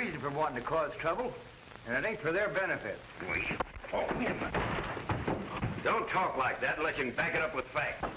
reason for wanting to cause trouble, and it ain't for their benefit. Oh, don't talk like that unless you can back it up with facts.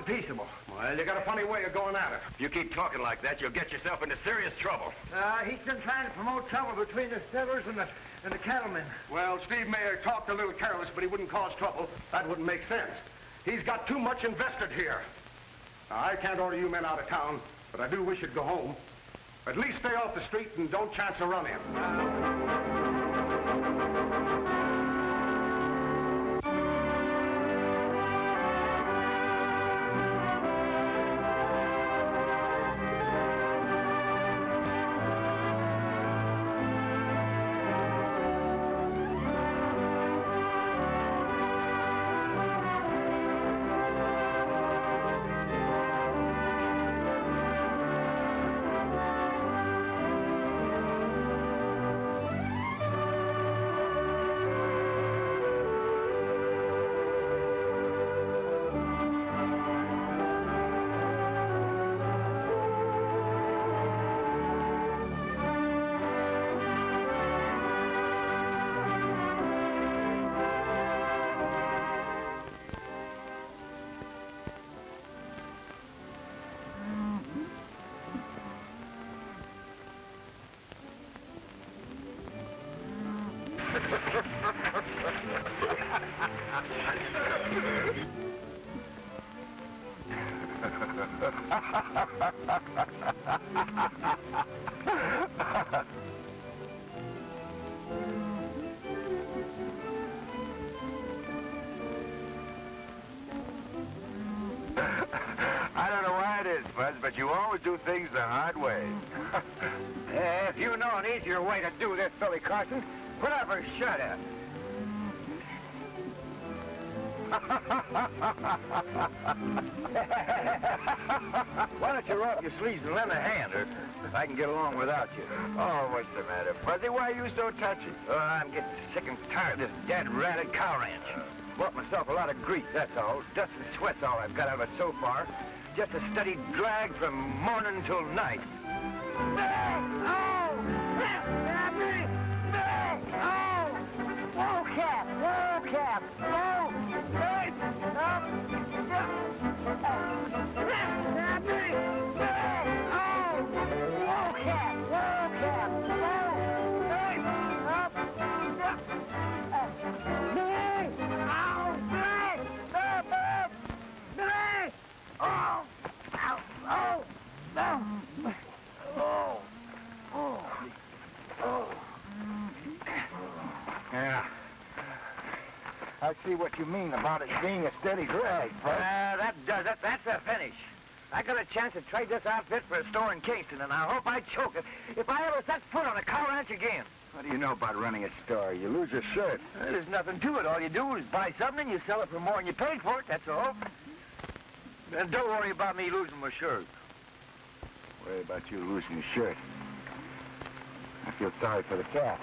Peaceable. Well, you got a funny way of going at it. If you keep talking like that, you'll get yourself into serious trouble. He's been trying to promote trouble between the settlers and the cattlemen. Well, Steve may have talked a little careless, but he wouldn't cause trouble. That wouldn't make sense. He's got too much invested here. Now, I can't order you men out of town, but I do wish you'd go home. At least stay off the street and don't chance a run-in. I don't know why it is, Buzz, but you always do things the hard way. If you know an easier way to do this, Billy Carson, put up or shut up. Why don't you roll up your sleeves and lend a hand, or I can get along without you? Oh, what's the matter, Fuzzy? Why are you so touchy? Oh, I'm getting sick and tired of this dead-ratted cow ranch. Bought myself a lot of grease, that's all. Dust and sweat's all I've got of it so far. Just a steady drag from morning till night. Whoa, Cap! Whoa, Cap! Whoa! Hey! Up! Whoa, Cap! Whoa, Cap! Whoa! Hey! Up! Billy! Ow! Billy! Up! Billy! Oh! Ow! Oh! No! Oh! Oh! Oh! Yeah. I see what you mean about it being a steady drag, Buzz. That does it. That's a finish. I got a chance to trade this outfit for a store in Kingston, and I hope I choke it if I ever set foot on a cow ranch again. What do you know about running a store? You lose your shirt. There's nothing to it. All you do is buy something and you sell it for more than you paid for it, that's all. And don't worry about me losing my shirt. Worry about you losing your shirt. I feel sorry for the cat.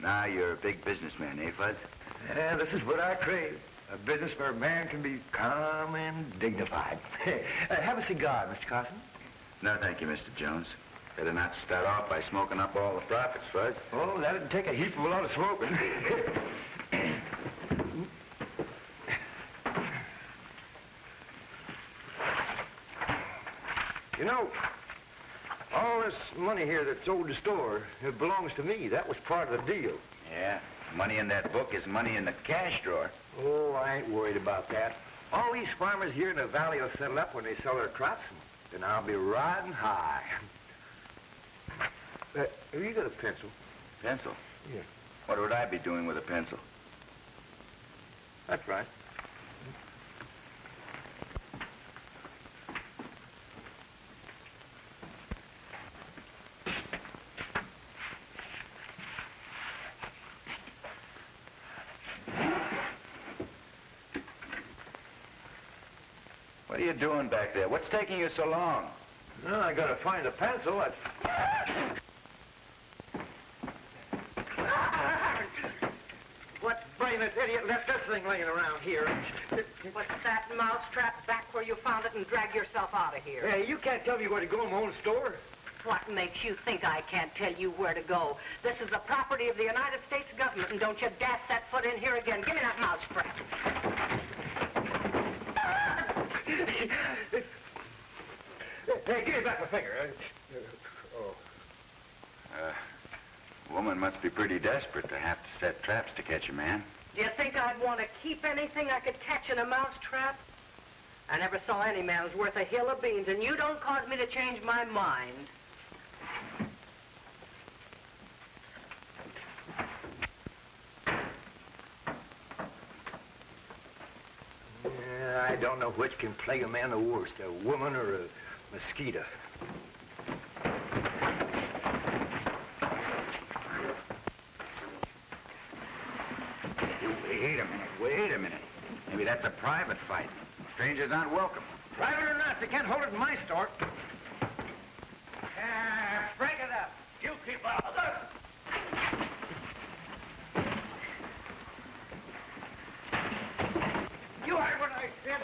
Now you're a big businessman, eh, Fuzz? Yeah, this is what I crave. A business where a man can be calm and dignified. Have a cigar, Mr. Carson. No, thank you, Mr. Jones. Better not start off by smoking up all the profits, Fuzz. Oh, that'd take a heap of a lot of smoking. You know, all this money here that's owed the store, it belongs to me. That was part of the deal. Yeah, money in that book is money in the cash drawer. Oh, I ain't worried about that. All these farmers here in the valley will settle up when they sell their crops, and then I'll be riding high. Have you got a pencil? Pencil? Yeah. What would I be doing with a pencil? That's right. What are you doing back there? What's taking you so long? Well, I gotta find a pencil. What brainless idiot left this thing laying around here? Put that mousetrap back where you found it and drag yourself out of here. Hey, you can't tell me where to go in my own store. What makes you think I can't tell you where to go? This is the property of the United States government, and don't you dash that foot in here again. Give me that mousetrap. Hey, give me back my finger. Woman must be pretty desperate to have to set traps to catch a man. Do you think I'd want to keep anything I could catch in a mousetrap? I never saw any man who's worth a hill of beans, and you don't cause me to change my mind. I don't know which can plague a man the worst, a woman or a mosquito. Wait a minute. Maybe that's a private fight. Strangers aren't welcome. Private or not, they can't hold it in my store. Break it up. You keep out of there. You heard what I said.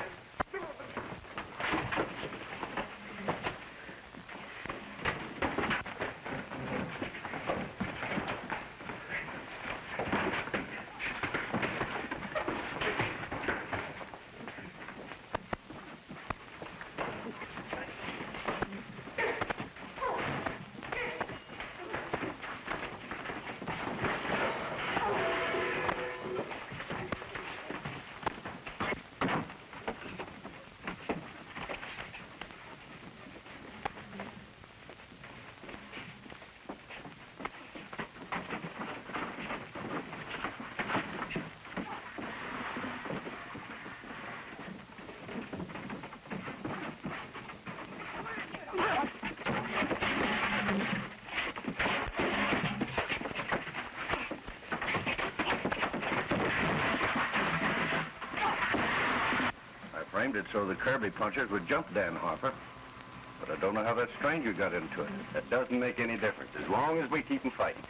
Framed it so the Kirby punchers would jump Dan Harper. But I don't know how that stranger got into it. That doesn't make any difference, as long as we keep him fighting.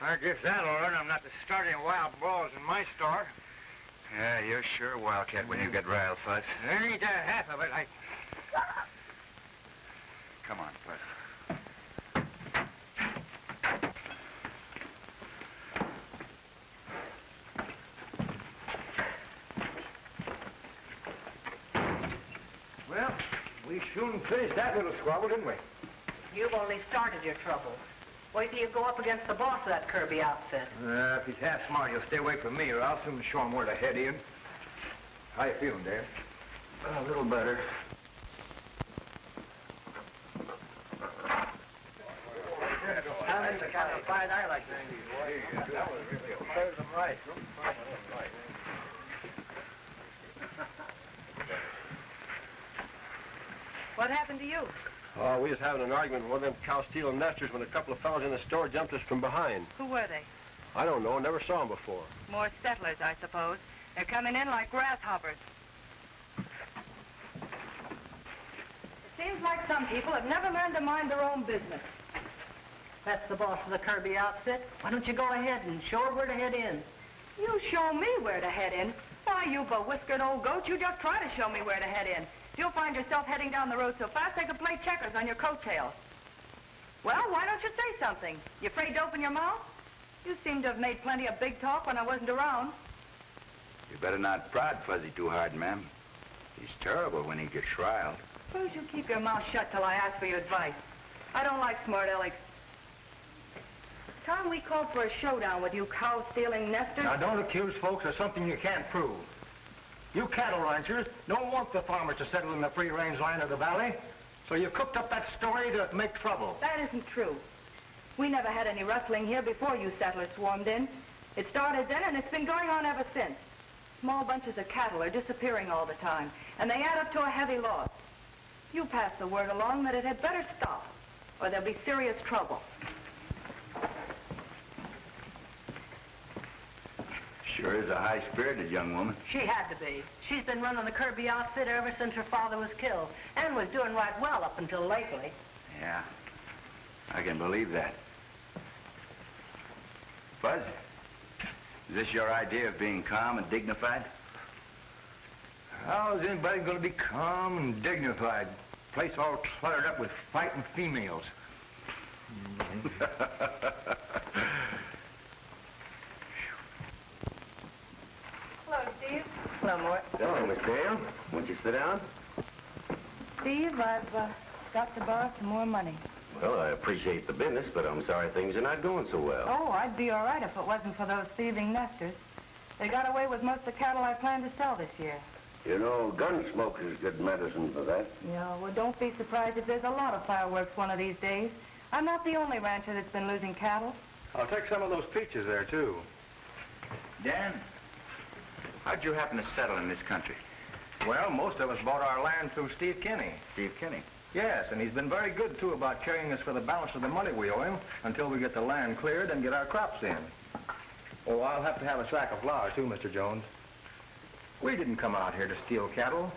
I guess that'll learn I'm not to start any wild brawls in my store. Yeah, you're sure a wildcat when you get riled, Fuzz. There ain't half of it. Come on, Fuzz. Well, we soon finished that little squabble, didn't we? You've only started your trouble. Wait till you go up against the boss of that Kirby outfit. If he's half smart, he'll stay away from me, or I'll soon show him where to head in. How you feeling, Dad? A little better. right, I like that. That was really a third of right. What happened to you? Oh, we was having an argument with one of them cow-stealing nesters when a couple of fellas in the store jumped us from behind. Who were they? I don't know. Never saw them before. More settlers, I suppose. They're coming in like grasshoppers. It seems like some people have never learned to mind their own business. That's the boss of the Kirby outfit. Why don't you go ahead and show her where to head in? You show me where to head in? Why, you bewhiskered old goat, you just try to show me where to head in. You'll find yourself heading down the road so fast they could play checkers on your coattails. Well, why don't you say something? You afraid to open your mouth? You seem to have made plenty of big talk when I wasn't around. You better not prod Fuzzy too hard, ma'am. He's terrible when he gets riled. Suppose you keep your mouth shut till I ask for your advice. I don't like smart alecks. Time we called for a showdown with you cow-stealing nesters. Now, don't accuse folks of something you can't prove. You cattle ranchers don't want the farmers to settle in the free-range land of the valley, so you cooked up that story to make trouble. That isn't true. We never had any rustling here before you settlers swarmed in. It started then, and it's been going on ever since. Small bunches of cattle are disappearing all the time, and they add up to a heavy loss. You pass the word along that it had better stop, or there'll be serious trouble. Sure is a high-spirited young woman. She had to be. She's been running the Kirby outfit ever since her father was killed, and was doing right well up until lately. Yeah, I can believe that. Buzz, is this your idea of being calm and dignified? How is anybody going to be calm and dignified? Place all cluttered up with fighting females. Hello, Steve. Hello, Mort. Hello, Miss Dale. Won't you sit down? Steve, I've got to borrow some more money. Well, I appreciate the business, but I'm sorry things are not going so well. Oh, I'd be all right if it wasn't for those thieving nesters. They got away with most of the cattle I planned to sell this year. You know, gun smoke is good medicine for that. Yeah, well, don't be surprised if there's a lot of fireworks one of these days. I'm not the only rancher that's been losing cattle. I'll take some of those peaches there, too. Dan, how'd you happen to settle in this country? Well, most of us bought our land through Steve Kinney. Steve Kinney. Yes, and he's been very good, too, about carrying us for the balance of the money we owe him until we get the land cleared and get our crops in. Oh, I'll have to have a sack of flour, too, Mr. Jones. We didn't come out here to steal cattle.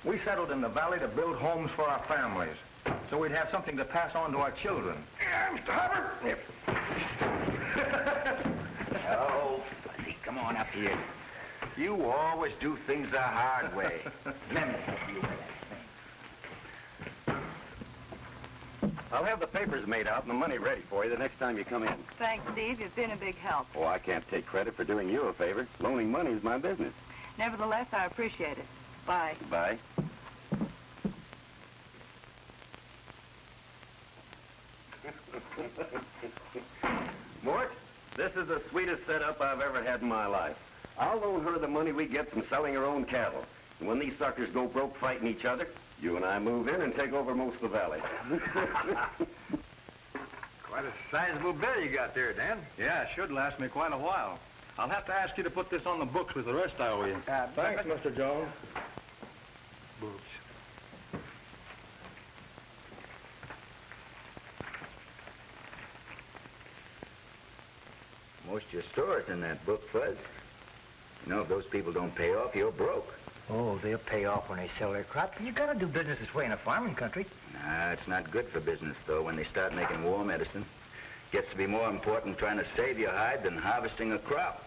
We settled in the valley to build homes for our families, so we'd have something to pass on to our children. Yeah, Mr. Hubbard? Yep. Oh, Fuzzy, come on up here. You always do things the hard way. Let me help you with that thing. I'll have the papers made out and the money ready for you the next time you come in. Thanks, Steve. You've been a big help. Oh, I can't take credit for doing you a favor. Loaning money is my business. Nevertheless, I appreciate it. Bye. Bye. Mort, this is the sweetest setup I've ever had in my life. I'll loan her the money we get from selling her own cattle. And when these suckers go broke fighting each other, you and I move in and take over most of the valley. Quite a sizable bill you got there, Dan. Yeah, it should last me quite a while. I'll have to ask you to put this on the books with the rest I owe you. Thanks, Mr. Jones. Books. Most of your store's in that book, Fuzz. You know, if those people don't pay off, you're broke. Oh, they'll pay off when they sell their crop. You gotta do business this way in a farming country. Nah, it's not good for business, though, when they start making war medicine. Gets to be more important trying to save your hide than harvesting a crop.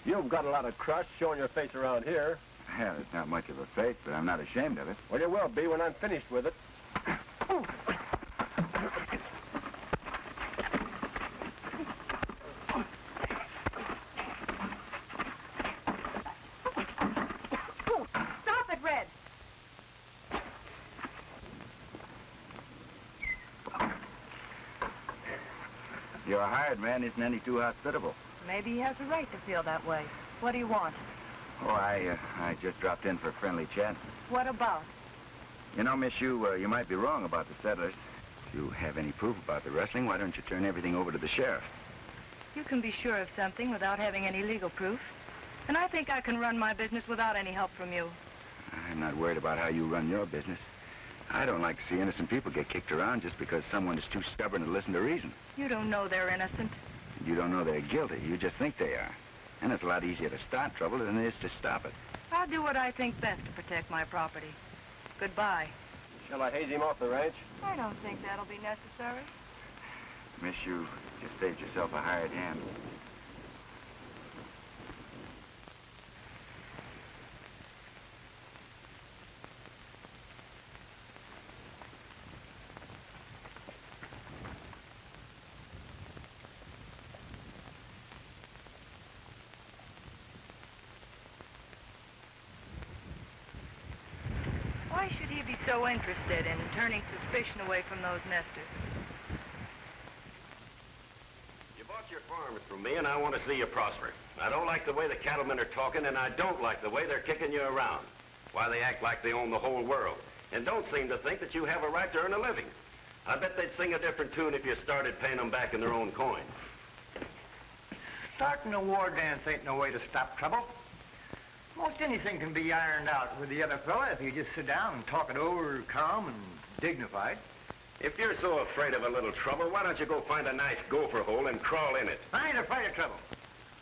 You've got a lot of crust showing your face around here. Yeah, it's not much of a face, but I'm not ashamed of it. Well, you will be when I'm finished with it. Stop it, Red. your hired man isn't any too hospitable. Maybe he has a right to feel that way. What do you want? Oh, I just dropped in for a friendly chat. What about? You know, miss, you might be wrong about the settlers. If you have any proof about the rustling, why don't you turn everything over to the sheriff? You can be sure of something without having any legal proof. And I think I can run my business without any help from you. I'm not worried about how you run your business. I don't like to see innocent people get kicked around just because someone is too stubborn to listen to reason. You don't know they're innocent. You don't know they're guilty. You just think they are. And it's a lot easier to start trouble than it is to stop it. I'll do what I think best to protect my property. Goodbye. Shall I haze him off the ranch? I don't think that'll be necessary. Miss, you just saved yourself a hired hand. Why should he be so interested in turning suspicion away from those nesters? You bought your farms from me, and I want to see you prosper. I don't like the way the cattlemen are talking, and I don't like the way they're kicking you around. Why they act like they own the whole world, and don't seem to think that you have a right to earn a living. I bet they'd sing a different tune if you started paying them back in their own coin. Starting a war dance ain't no way to stop trouble. Most anything can be ironed out with the other fella if you just sit down and talk it over calm and dignified. If you're so afraid of a little trouble, why don't you go find a nice gopher hole and crawl in it? I ain't afraid of trouble.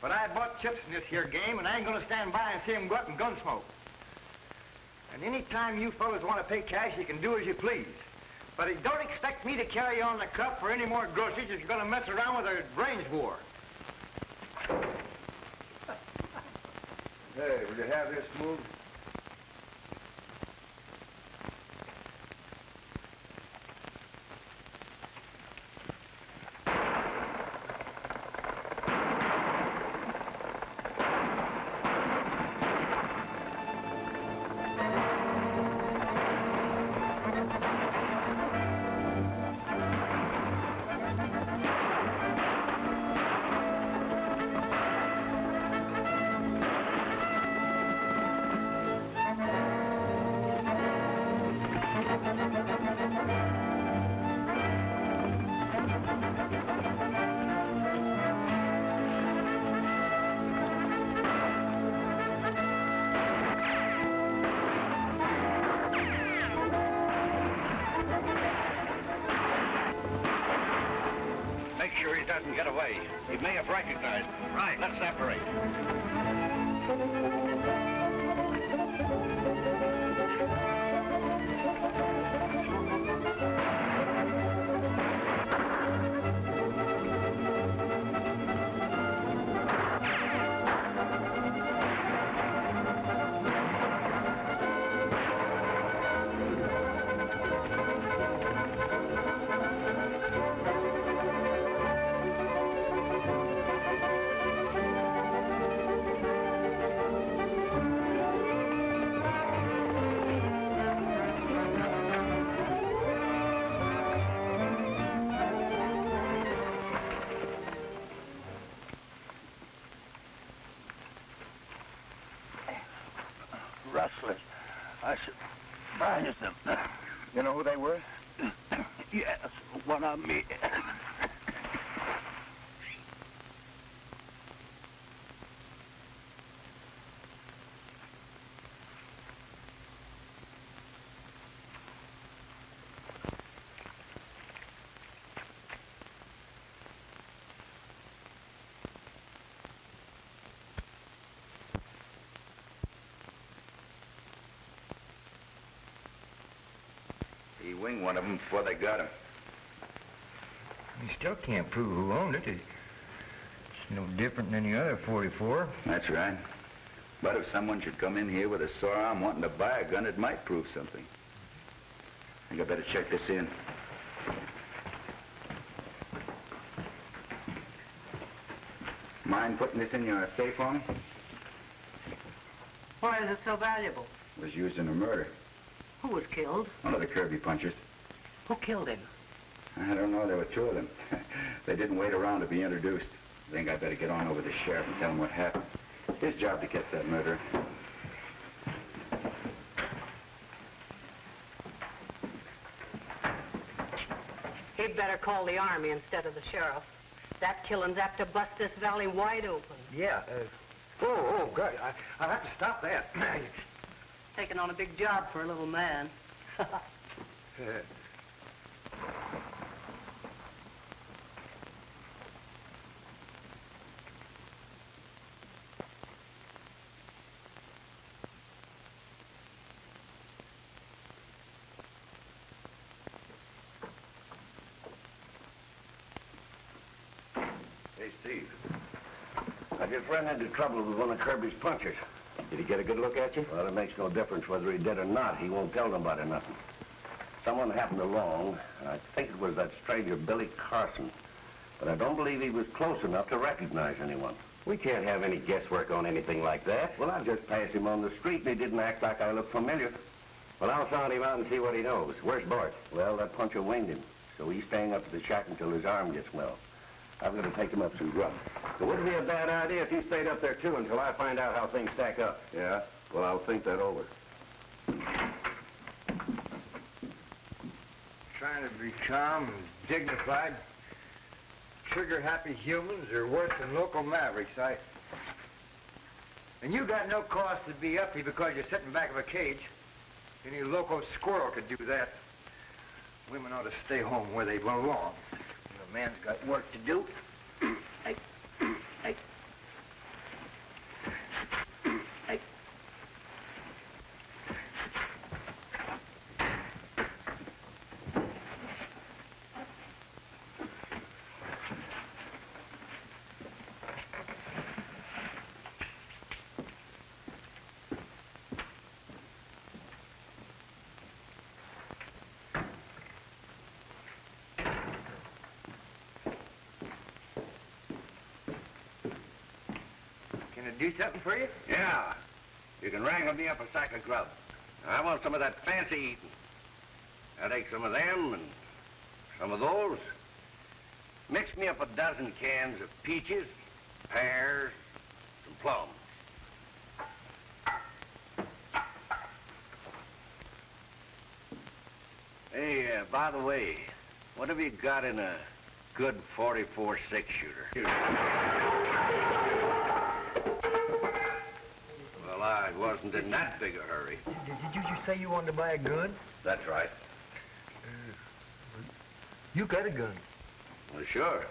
But I bought chips in this here game, and I ain't gonna stand by and see him go up in gunsmoke. And any time you fellas want to pay cash, you can do as you please. But don't expect me to carry on the cup for any more groceries if you're gonna mess around with a range war. Hey, will you have this moved? Doesn't get away. He may have recognized. Right, let's separate. Rustlers. I surprised them. You know who they were? Yes, one of me. He winged one of them before they got him. You still can't prove who owned it. It's no different than any other 44. That's right. But if someone should come in here with a sore arm wanting to buy a gun, it might prove something. I think I better check this in. Mind putting this in your safe for me? Why is it so valuable? It was used in a murder. Who was killed? One of the Kirby punchers. Who killed him? I don't know. There were two of them. They didn't wait around to be introduced. I think I better get on over to the sheriff and tell him what happened. His job to catch that murderer. He'd better call the army instead of the sheriff. That killing's apt to bust this valley wide open. Yeah. Oh, God. I'll have to stop that. Taking on a big job for a little man. Hey, Steve. Your friend had trouble with one of Kirby's punchers. Did he get a good look at you? Well, it makes no difference whether he did or not. He won't tell nobody nothing. Someone happened along, and I think it was that stranger, Billy Carson. But I don't believe he was close enough to recognize anyone. We can't have any guesswork on anything like that. Well, I just passed him on the street, and he didn't act like I looked familiar. Well, I'll sound him out and see what he knows. Where's Bart? Well, that puncher winged him, so he's staying up at the shack until his arm gets well. I'm going to take him up some grub. It wouldn't be a bad idea if you stayed up there, too, until I find out how things stack up. Yeah? Well, I'll think that over. Trying to be calm and dignified. Trigger-happy humans are worse than local mavericks. And you got no cause to be uppy because you're sitting back of a cage. Any local squirrel could do that. Women ought to stay home where they belong. The man's got work to do. Hey. Do something for you? Yeah. You can wrangle me up a sack of grub. I want some of that fancy eating. I'll take some of them and some of those. Mix me up a dozen cans of peaches, pears, some plums. Hey, by the way, what have you got in a good 44 6-shooter? Well, I wasn't in that big a hurry. Did you just say you wanted to buy a gun? That's right. You got a gun. Well, sure.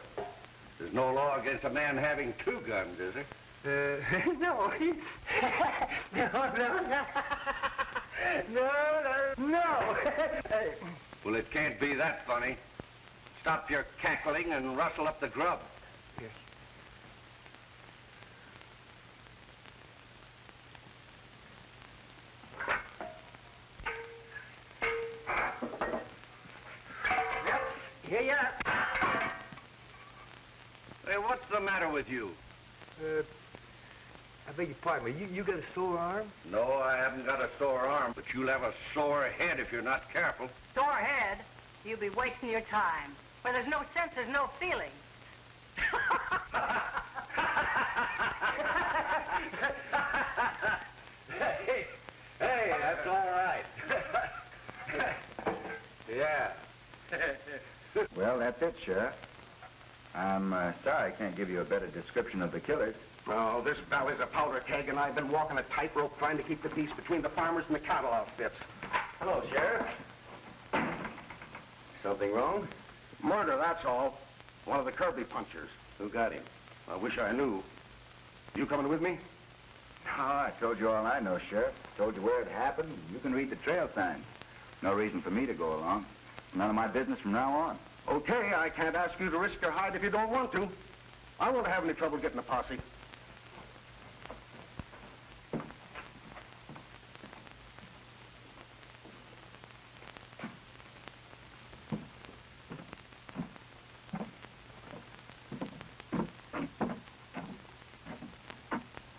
There's no law against a man having two guns, is there? No. No. Well, it can't be that funny. Stop your cackling and rustle up the grub. Yes. Here you are. Hey, what's the matter with you? I beg your pardon, you got a sore arm? No, I haven't got a sore arm, but you'll have a sore head if you're not careful. Sore head? You'll be wasting your time. Where there's no sense, there's no feeling. Hey, that's all right. Yeah. Well, that's it, Sheriff. I'm sorry I can't give you a better description of the killers. Oh, this valley's a powder keg, and I've been walking a tightrope trying to keep the peace between the farmers and the cattle outfits. Hello, Sheriff. Something wrong? Murder, that's all. One of the Kirby punchers. Who got him? I wish I knew. You coming with me? Oh, I told you all I know, Sheriff. Told you where it happened. You can read the trail signs. No reason for me to go along. None of my business from now on. Okay, I can't ask you to risk your hide if you don't want to. I won't have any trouble getting a posse.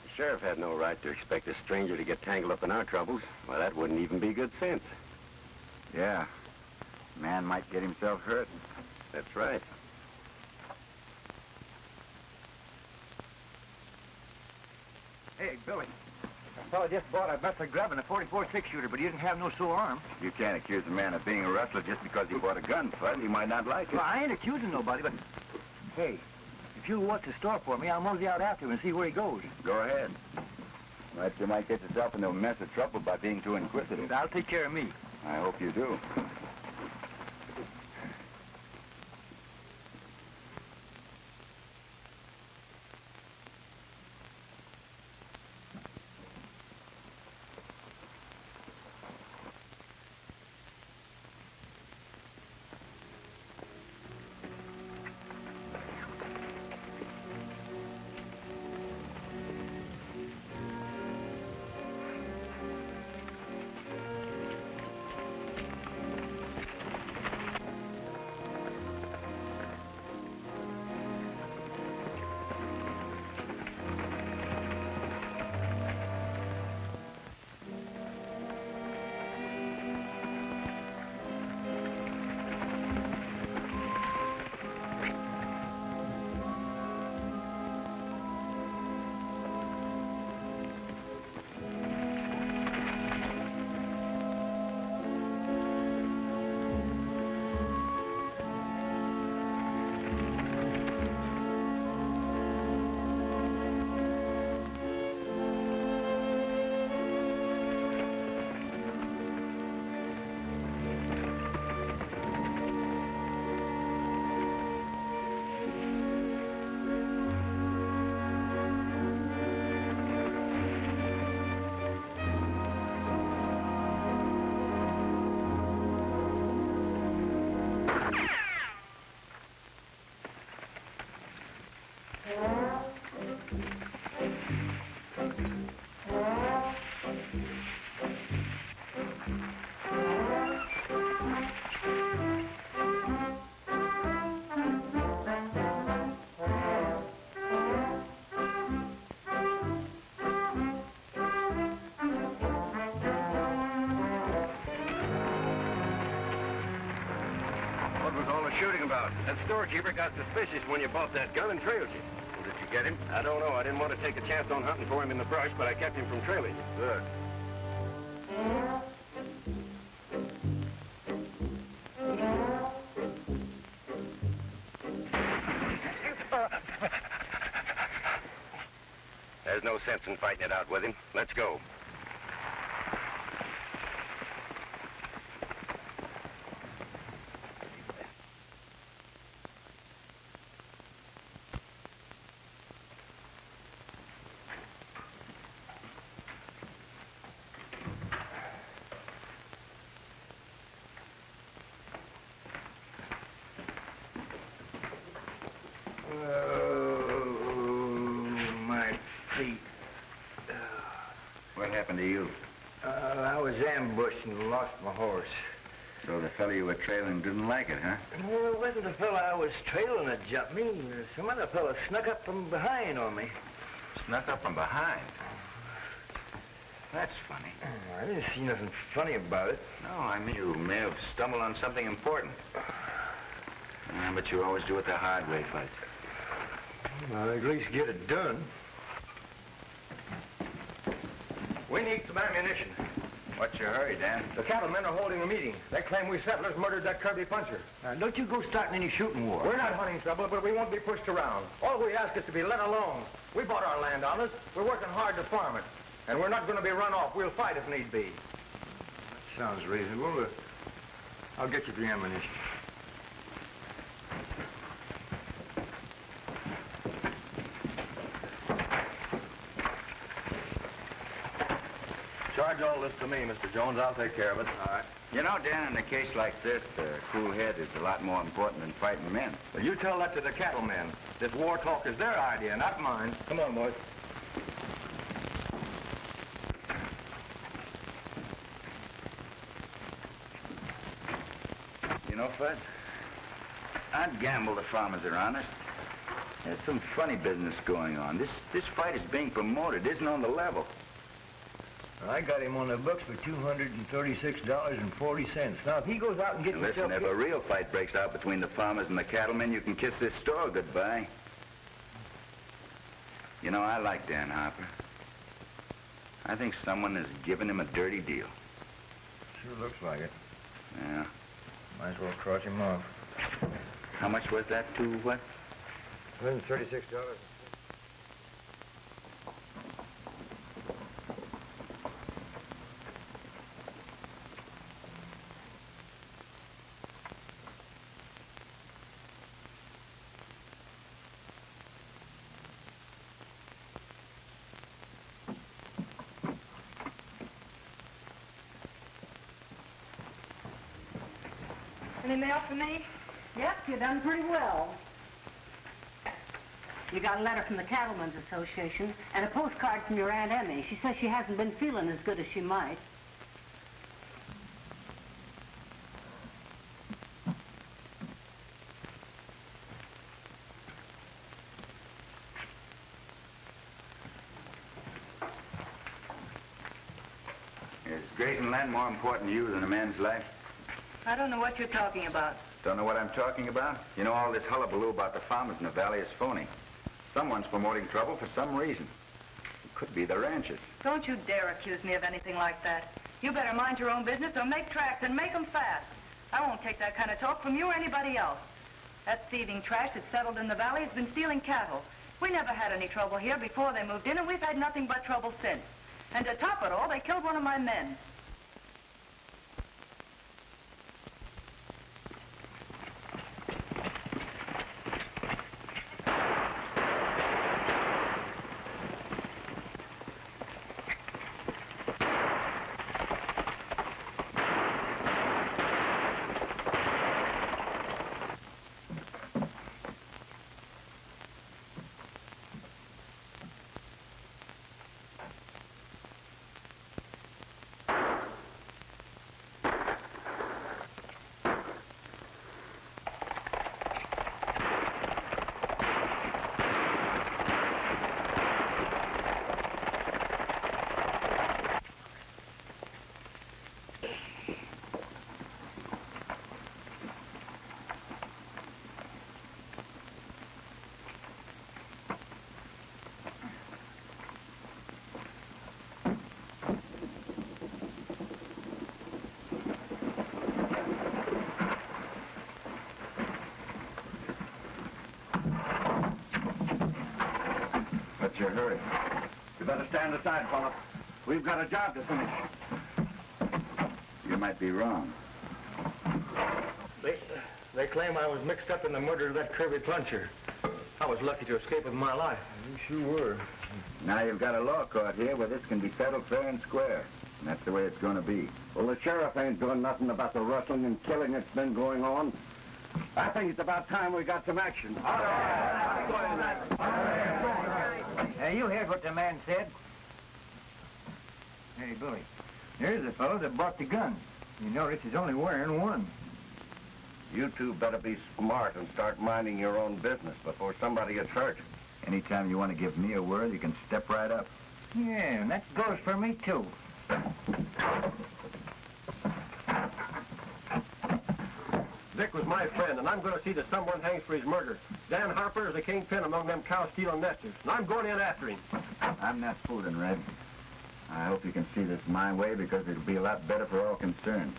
The sheriff had no right to expect a stranger to get tangled up in our troubles. Well, that wouldn't even be good sense. Yeah. Man might get himself hurt. That's right. Hey, Billy. A fellow just bought a Buster Crabbe and a 44 6-shooter, but he didn't have no sore arm. You can't accuse a man of being a rustler just because he bought a gun, Fudd. He might not like it. Well, I ain't accusing nobody, but... Hey, if you'll watch the store for me, I'll mosey out after him and see where he goes. Go ahead. But you might get yourself into a mess of trouble by being too inquisitive. I'll take care of me. I hope you do. Shooting about. That storekeeper got suspicious when you bought that gun and trailed you. Well, did you get him? I don't know. I didn't want to take a chance on hunting for him in the brush, but I kept him from trailing you. Good. There's no sense in fighting it out with him. Let's go. What happened to you? I was ambushed and lost my horse. So the fellow you were trailing didn't like it, huh? Well, it wasn't the fellow I was trailing that jumped me. Some other fellow snuck up from behind on me. Snuck up from behind. That's funny. I didn't see nothing funny about it. No, I mean you may have stumbled on something important. But you always do it the hard way, Fudd. Well, at least get it done. We need some ammunition. What's your hurry, Dan? The cattlemen are holding a meeting. They claim we settlers murdered that Kirby puncher. Don't you go starting any shooting war. We're not hunting trouble, but we won't be pushed around. All we ask is to be let alone. We bought our land on us. We're working hard to farm it. And we're not going to be run off. We'll fight if need be. That sounds reasonable. I'll get you the ammunition. Charge all this to me, Mr. Jones. I'll take care of it. All right. You know, Dan, in a case like this, a cool head is a lot more important than fighting men. Well, you tell that to the cattlemen. This war talk is their idea, not mine. Come on, boys. You know, Fudd, I'd gamble the farmers are honest. There's some funny business going on. This fight is being promoted, isn't on the level. I got him on the books for $236.40. Now, if he goes out and gets Listen, if a real fight breaks out between the farmers and the cattlemen, you can kiss this store goodbye. You know, I like Dan Harper. I think someone has given him a dirty deal. Sure looks like it. Yeah. Might as well cross him off. How much was that, what? $136. Any mail for me? Yep, you done pretty well. You got a letter from the Cattlemen's Association and a postcard from your Aunt Emmy. She says she hasn't been feeling as good as she might. Is grazing land more important to you than a man's life? I don't know what you're talking about. Don't know what I'm talking about? You know, all this hullabaloo about the farmers in the valley is phony. Someone's promoting trouble for some reason. It could be the ranchers. Don't you dare accuse me of anything like that. You better mind your own business or make tracks and make them fast. I won't take that kind of talk from you or anybody else. That thieving trash that's settled in the valley has been stealing cattle. We never had any trouble here before they moved in, and we've had nothing but trouble since. And to top it all, they killed one of my men. What's your hurry? You better stand aside, fella. We've got a job to finish. You might be wrong. They claim I was mixed up in the murder of that Kirby puncher. I was lucky to escape with my life. You sure were. Now you've got a law court here where this can be settled fair and square. And that's the way it's going to be. Well, the sheriff ain't doing nothing about the rustling and killing that's been going on. I think it's about time we got some action. All right. You heard what the man said. Hey, Billy, there's the fellow that bought the gun. You notice he's only wearing one. You two better be smart and start minding your own business before somebody gets hurt. Anytime you want to give me a word, you can step right up. Yeah, and that goes for me, too. Dick was my friend, and I'm going to see that someone hangs for his murder. Dan Harper is the kingpin among them cow-stealing nesters, and I'm going in after him. I'm not fooling, Red. I hope you can see this my way because it'll be a lot better for all concerned.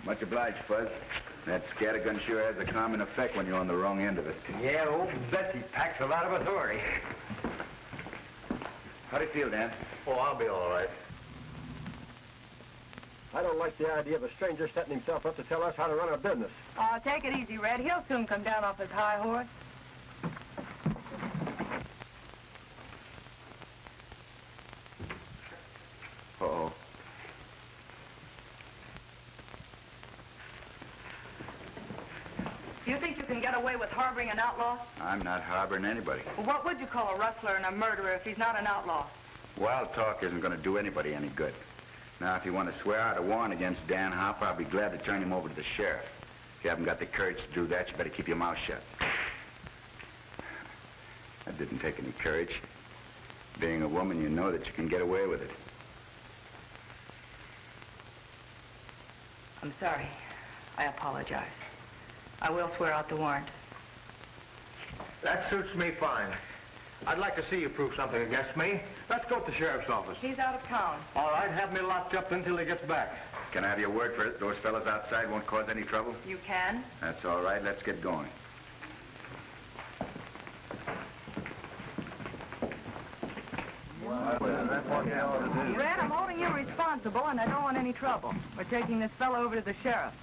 Much obliged, Fuzz. That scattergun sure has a calming effect when you're on the wrong end of it. Yeah, old Betsy packs a lot of authority. How do you feel, Dan? Oh, I'll be all right. I don't like the idea of a stranger setting himself up to tell us how to run our business. Oh, take it easy, Red. He'll soon come down off his high horse. Uh-oh. You think you can get away with harboring an outlaw? I'm not harboring anybody. Well, what would you call a rustler and a murderer if he's not an outlaw? Wild talk isn't going to do anybody any good. Now, if you want to swear out a warrant against Dan Harper, I'll be glad to turn him over to the sheriff. If you haven't got the courage to do that, you better keep your mouth shut. That didn't take any courage. Being a woman, you know that you can get away with it. I'm sorry. I apologize. I will swear out the warrant. That suits me fine. I'd like to see you prove something against me. Let's go to the sheriff's office. He's out of town. All right, have me locked up until he gets back. Can I have your word for it? Those fellas outside won't cause any trouble? You can? That's all right. Let's get going. Red, I'm holding you responsible, and I don't want any trouble. We're taking this fellow over to the sheriff.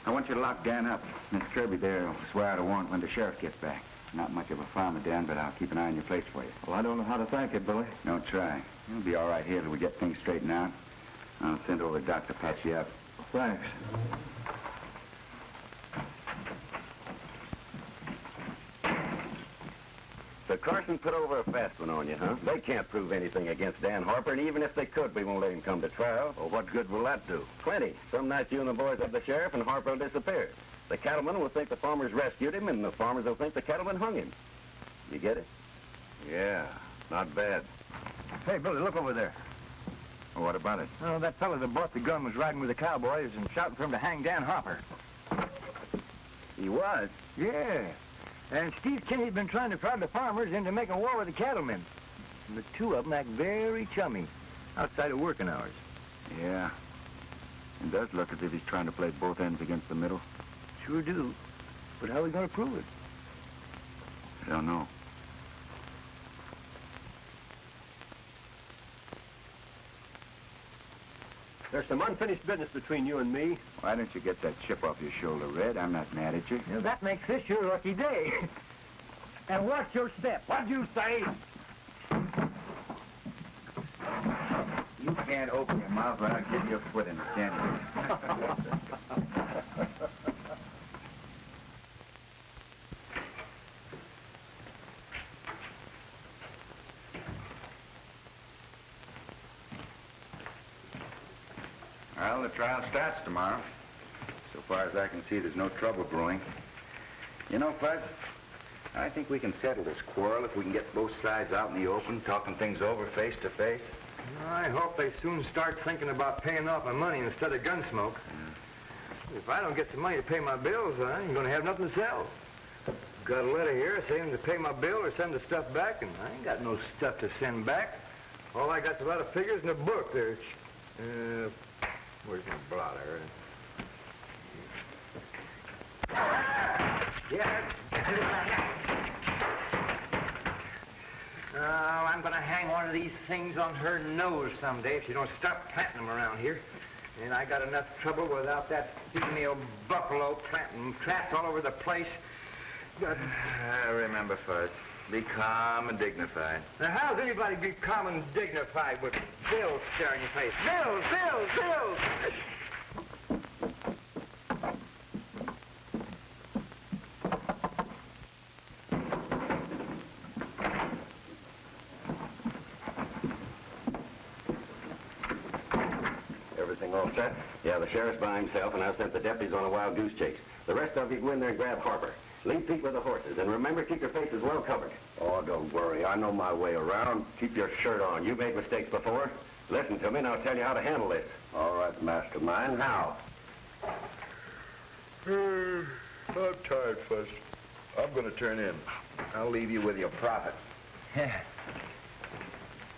I want you to lock Dan up. Miss Kirby there will swear out a warrant when the sheriff gets back. Not much of a farmer, Dan, but I'll keep an eye on your place for you. Well, I don't know how to thank you, Billy. Don't try. You'll be all right here till we get things straightened out. I'll send over a doc to patch you up. Thanks. So Carson put over a fast one on you, huh? They can't prove anything against Dan Harper, and even if they could, we won't let him come to trial. Well, what good will that do? Plenty. Some night you and the boys have the sheriff, and Harper will disappear. The cattlemen will think the farmers rescued him, and the farmers will think the cattlemen hung him. You get it? Yeah, not bad. Hey, Billy, look over there. Well, what about it? Oh, that fellow that bought the gun was riding with the cowboys and shouting for him to hang Dan Harper. He was? Yeah. And Steve Kinney's been trying to prod the farmers into making war with the cattlemen. And the two of them act very chummy outside of working hours. Yeah. It does look as if he's trying to play both ends against the middle. Sure do. But how are we going to prove it? I don't know. There's some unfinished business between you and me. Why don't you get that chip off your shoulder, Red? I'm not mad at you. Well, that makes this your lucky day. And watch your step. What'd you say? You can't open your mouth without getting your foot in it, can you? Well, the trial starts tomorrow. So far as I can see, there's no trouble brewing. You know, Fuzz, I think we can settle this quarrel if we can get both sides out in the open, talking things over face to face. I hope they soon start thinking about paying off my money instead of Gunsmoke. If I don't get some money to pay my bills, I ain't going to have nothing to sell. Got a letter here saying to pay my bill or send the stuff back, and I ain't got no stuff to send back. All I got's a lot of figures in a book there. Where's my blotter? Yeah. Oh, I'm going to hang one of these things on her nose someday if she don't stop planting them around here. And I got enough trouble without that female buffalo planting traps all over the place. I remember, Fuzz. Be calm and dignified. Now, how's anybody be calm and dignified with bills staring your face? Bills, bills, bills! Everything all set? Yeah, the sheriff's by himself, and I've sent the deputies on a wild goose chase. The rest of you go in there and grab Harper. Lead Pete with the horses, and remember, keep your faces well covered. Oh, don't worry. I know my way around. Keep your shirt on. You made mistakes before. Listen to me, and I'll tell you how to handle this. All right, mastermind. How? I'm tired, Fuzz. I'm going to turn in. I'll leave you with your profit.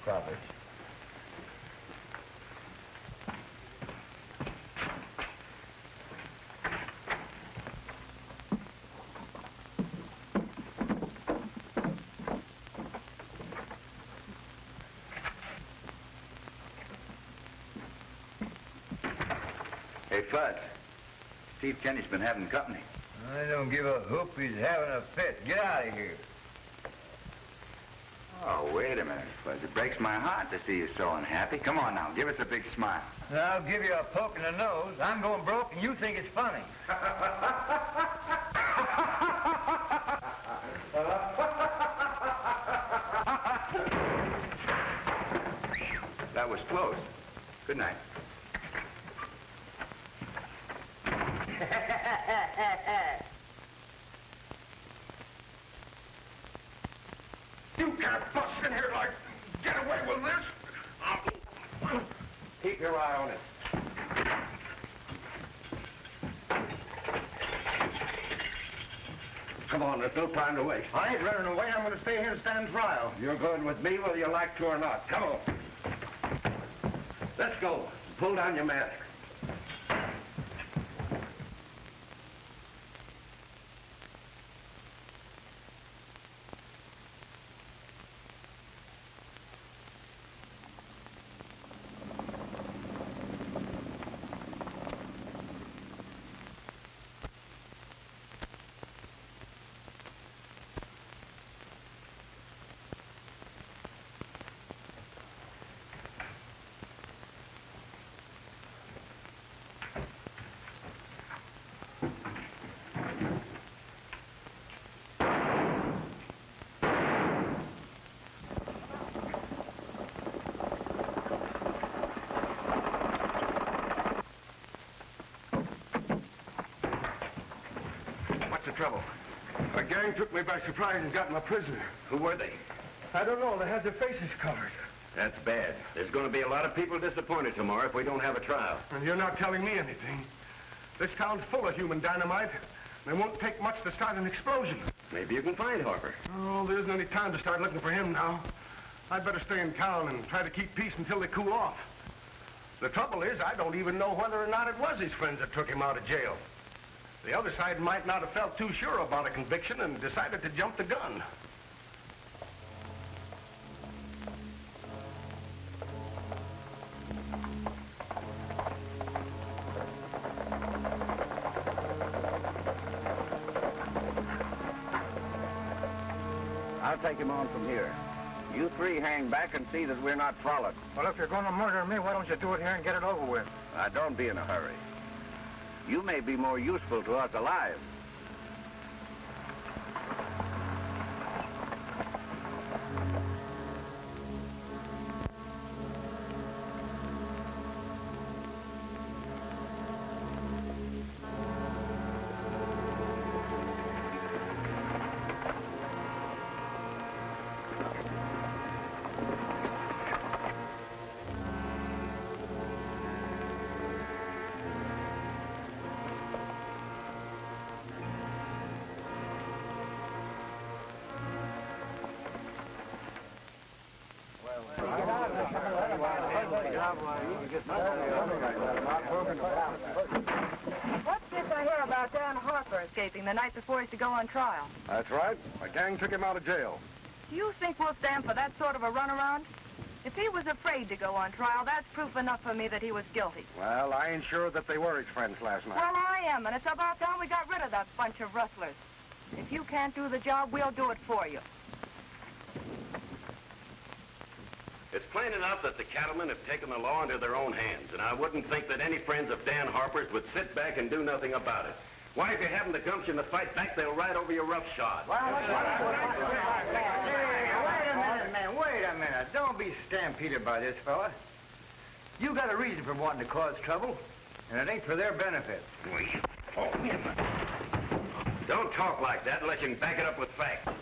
Profits. Hey, Fuzz. Steve Kenny's been having company. I don't give a hoop. He's having a fit. Get out of here. Oh, wait a minute, Fuzz. It breaks my heart to see you so unhappy. Come on now, give us a big smile. I'll give you a poke in the nose. I'm going broke, and you think it's funny. That was close. Good night. You can't bust in here like get away with this. Keep your eye on it. Come on, there's no time to waste. I ain't running away. I'm going to stay here and stand trial. You're going with me whether you like to or not. Come on. Let's go. Pull down your mask. Trouble. A gang took me by surprise and got my prisoner. Who were they? I don't know. They had their faces covered. That's bad. There's going to be a lot of people disappointed tomorrow if we don't have a trial. And you're not telling me anything. This town's full of human dynamite. It won't take much to start an explosion. Maybe you can find Harper. Oh, there isn't any time to start looking for him now. I'd better stay in town and try to keep peace until they cool off. The trouble is, I don't even know whether or not it was his friends that took him out of jail. The other side might not have felt too sure about a conviction and decided to jump the gun. I'll take him on from here. You three hang back and see that we're not followed. Well, if you're going to murder me, why don't you do it here and get it over with? Don't be in a hurry. You may be more useful to us alive. What's this I hear about Dan Harper escaping the night before he's to go on trial? That's right. A gang took him out of jail. Do you think we'll stand for that sort of a runaround? If he was afraid to go on trial, that's proof enough for me that he was guilty. Well, I ain't sure that they were his friends last night. Well, I am, and it's about time we got rid of that bunch of rustlers. If you can't do the job, we'll do it for you. It's plain enough that the cattlemen have taken the law into their own hands, and I wouldn't think that any friends of Dan Harper's would sit back and do nothing about it. Why, if you haven't the gumption to fight back, they'll ride over you roughshod. Wait a minute. Don't be stampeded by this, fella. You got a reason for wanting to cause trouble, and it ain't for their benefit. Don't talk like that unless you can back it up with facts.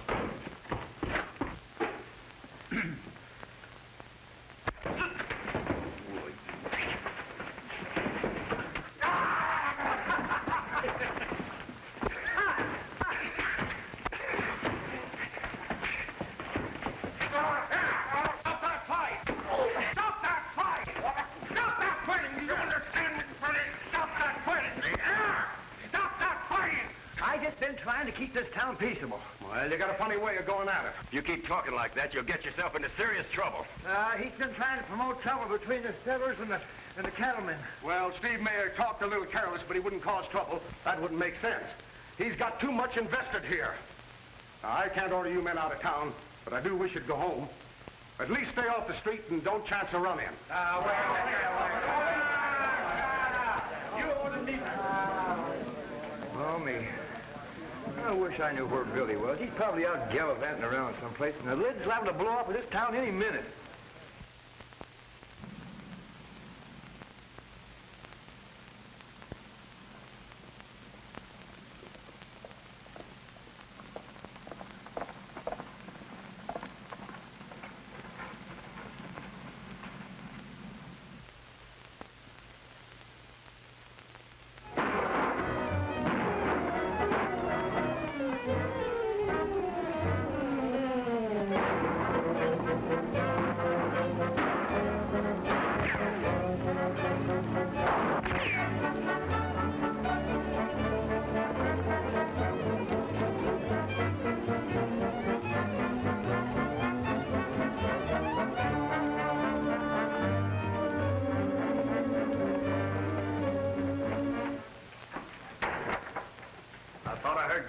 Trying to keep this town peaceable. Well, you got a funny way of going at it. If you keep talking like that, you'll get yourself into serious trouble. He's been trying to promote trouble between the settlers and the cattlemen. Well, Steve may have talked a little careless, but he wouldn't cause trouble. That wouldn't make sense. He's got too much invested here. Now, I can't order you men out of town, but I do wish you'd go home. At least stay off the street and don't chance a run-in. Oh, me. I wish I knew where Billy was. He's probably out gallivanting around someplace, and the lid's liable to blow off of this town any minute.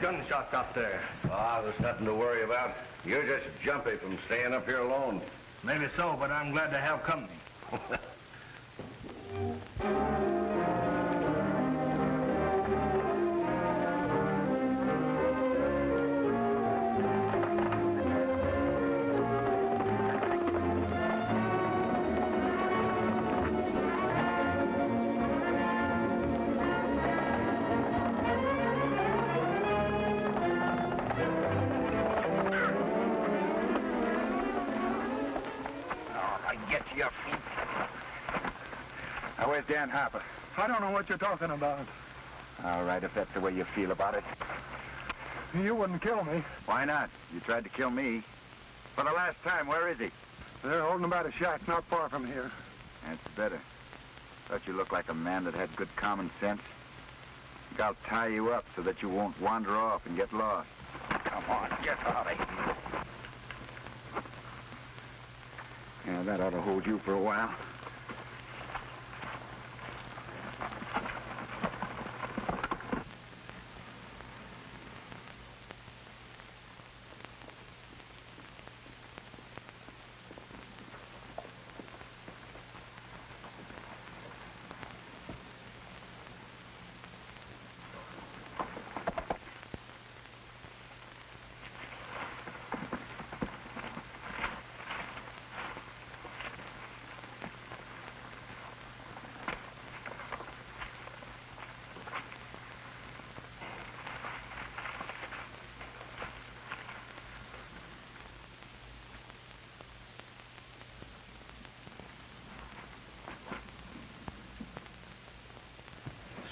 Gunshots out there. Ah, there's nothing to worry about. You're just jumpy from staying up here alone. Maybe so, but I'm glad to have company. Dan Harper. I don't know what you're talking about. All right, if that's the way you feel about it. You wouldn't kill me. Why not? You tried to kill me. For the last time, where is he? They're holding him at a shack not far from here. That's better. Thought you looked like a man that had good common sense. Think I'll tie you up so that you won't wander off and get lost. Come on, get out of here. Yeah, that ought to hold you for a while.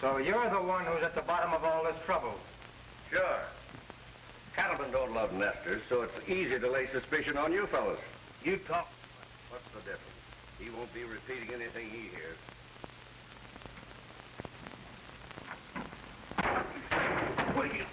So you're the one who's at the bottom of all this trouble? Sure. Cattlemen don't love nesters, so it's easy to lay suspicion on you fellas. You talk. What's the difference? He won't be repeating anything he hears. What are you?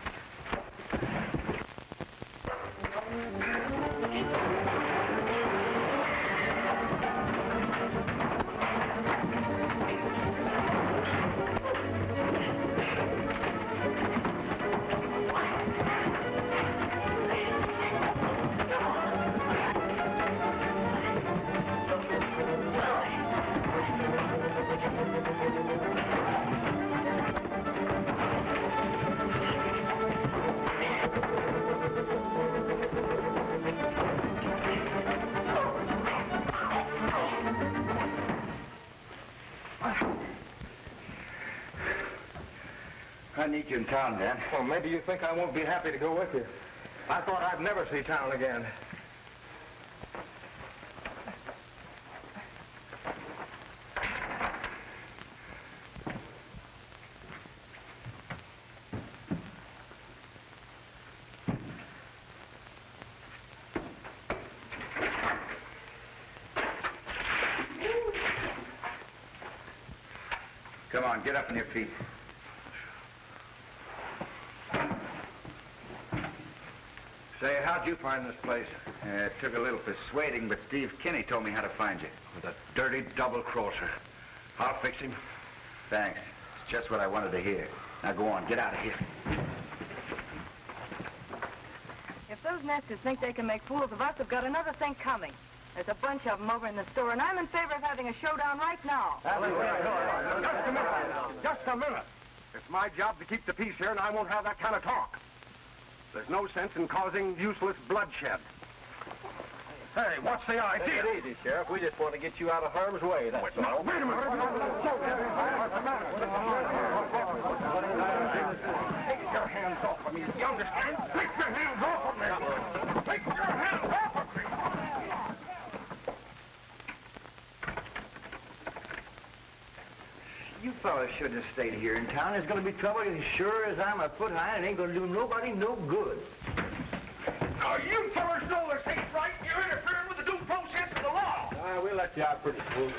I need you in town, Dan. Well, maybe you think I won't be happy to go with you. I thought I'd never see town again. Come on, get up on your feet. Say, how'd you find this place? It took a little persuading, but Steve Kinney told me how to find you. With a dirty double-crosser. I'll fix him. Thanks. It's just what I wanted to hear. Now go on, get out of here. If they Those Nazis think they can make fools of us have got another thing coming. There's a bunch of them over in the store, and I'm in favor of having a showdown right now. Just a minute. Just a minute. It's my job to keep the peace here, and I won't have that kind of talk. There's no sense in causing useless bloodshed. Hey, what's the idea? Take it easy, Sheriff. We just want to get you out of harm's way, that's all. Wait a minute. Take your hands off of me. You understand? Take your hands off of me. Take your hands off of me. You fellas should have stayed here in town. There's going to be trouble as sure as I'm a foot high, and it ain't going to do nobody no good. Now, you fellas know this ain't right. You're interfering with the due process of the law. We'll let you out pretty soon.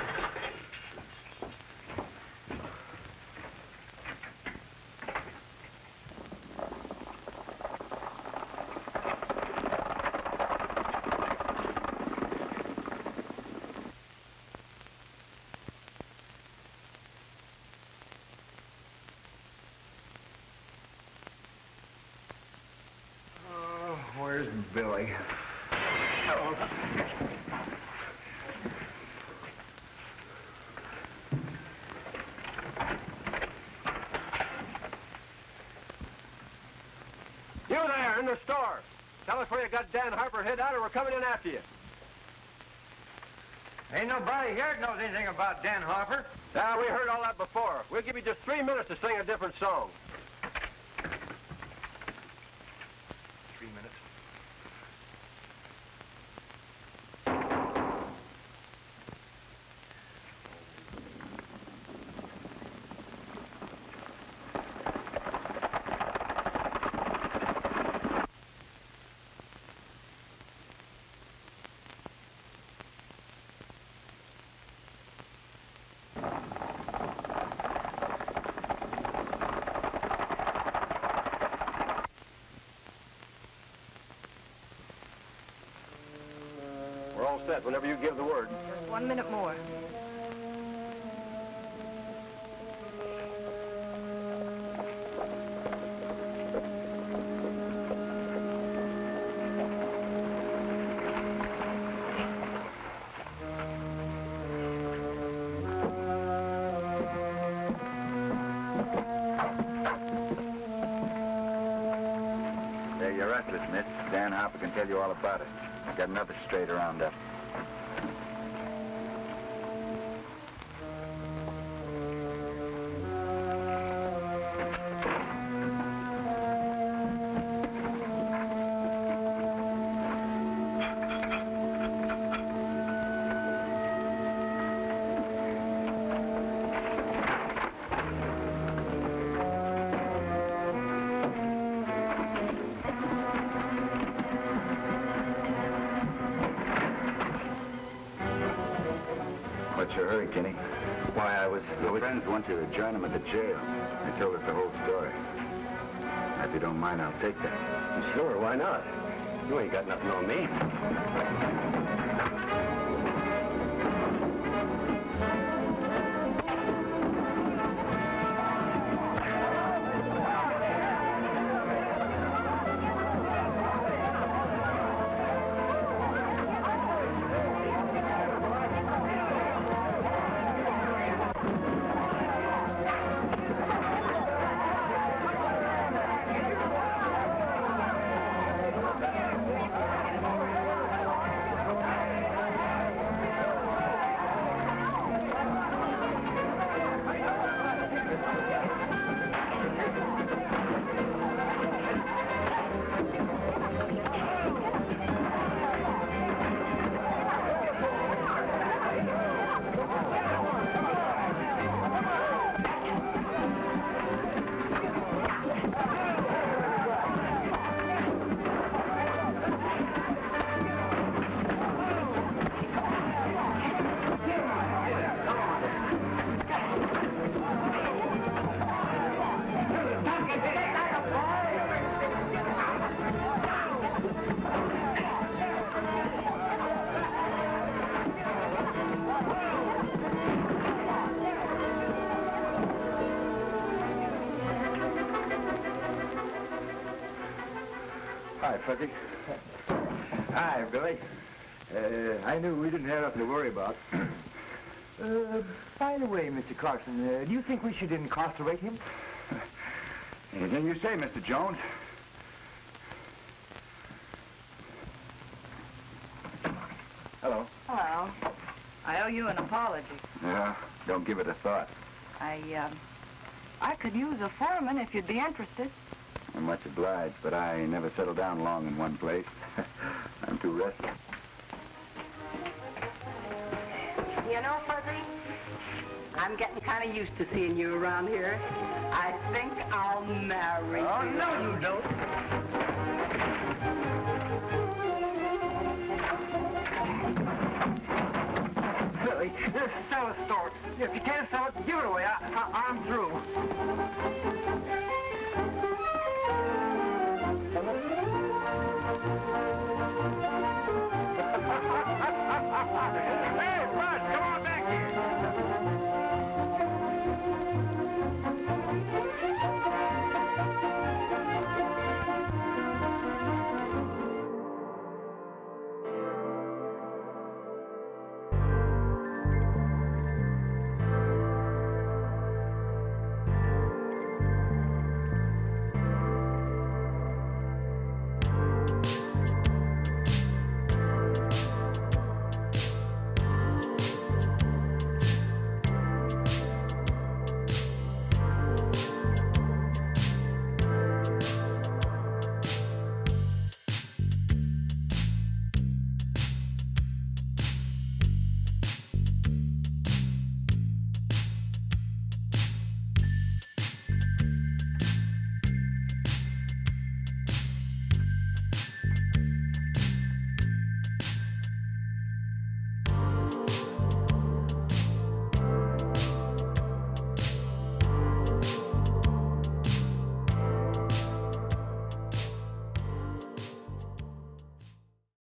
Where's Billy? Hello. You there, in the store. Tell us where you got Dan Harper hid out, or we're coming in after you. Ain't nobody here that knows anything about Dan Harper. Now, we heard all that before. We'll give you just 3 minutes to sing a different song. 3 minutes. We're all set whenever you give the word. Just 1 minute more. There, you're restless, miss. Dan Harper can tell you all about it. I've got another straighter round up. What's your hurry, Kenny? Why, your friends want you to join them at the jail. They told us the whole story. If you don't mind, I'll take that. Sure, why not? You ain't got nothing on me. Hi, Fuzzy. Hi, Billy. I knew we didn't have nothing to worry about. By the way, Mr. Carson, do you think we should incarcerate him? Anything you say, Mr. Jones. Hello. Hello. I owe you an apology. Yeah, don't give it a thought. I could use a foreman if you'd be interested. I'm much obliged, but I never settle down long in one place. I'm too restless. You know, Fuzzy, I'm getting kind of used to seeing you around here. I think I'll marry you. Oh, no, you don't. Billy, sell the store. If you can't sell it, give it away. I'm through. Hey, Bud, come on back here.